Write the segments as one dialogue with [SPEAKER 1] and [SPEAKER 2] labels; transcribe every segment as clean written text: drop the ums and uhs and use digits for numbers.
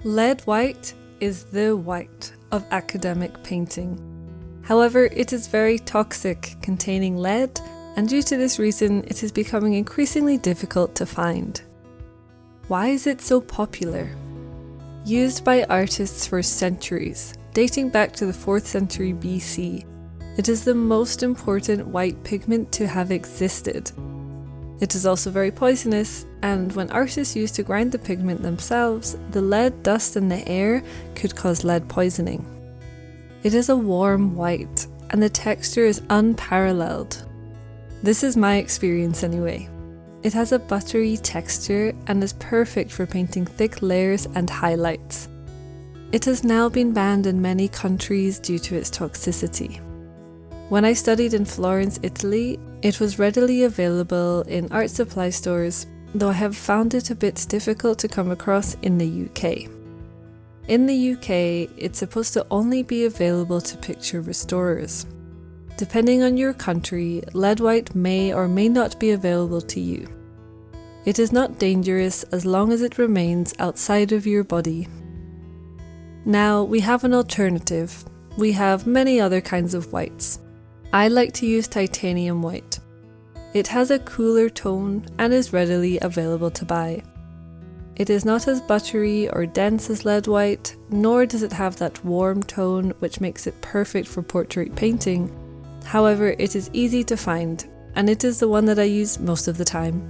[SPEAKER 1] Lead white is the white of academic painting. However, it is very toxic, containing lead, and due to this reason, it is becoming increasingly difficult to find. Why is it so popular? Used by artists for centuries, dating back to the 4th century BC, it is the most important white pigment to have existed. It is also very poisonous, and when artists used to grind the pigment themselves, the lead dust in the air could cause lead poisoning. It is a warm white, and the texture is unparalleled. This is my experience anyway. It has a buttery texture and is perfect for painting thick layers and highlights. It has now been banned in many countries due to its toxicity. When I studied in Florence, Italy, it was readily available in art supply stores, though I have found it a bit difficult to come across in the UK. In the UK, it's supposed to only be available to picture restorers. Depending on your country, lead white may or may not be available to you. It is not dangerous as long as it remains outside of your body. Now, we have an alternative. We have many other kinds of whites. I like to use titanium white. It has a cooler tone and is readily available to buy. It is not as buttery or dense as lead white, nor does it have that warm tone which makes it perfect for portrait painting. However, it is easy to find, and it is the one that I use most of the time.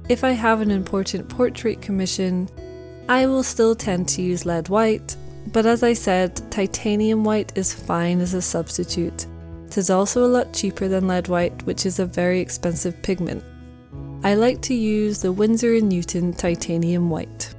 [SPEAKER 1] If I have an important portrait commission, I will still tend to use lead white, but as I said, titanium white is fine as a substitute. It is also a lot cheaper than lead white, which is a very expensive pigment. I like to use the Winsor & Newton titanium white.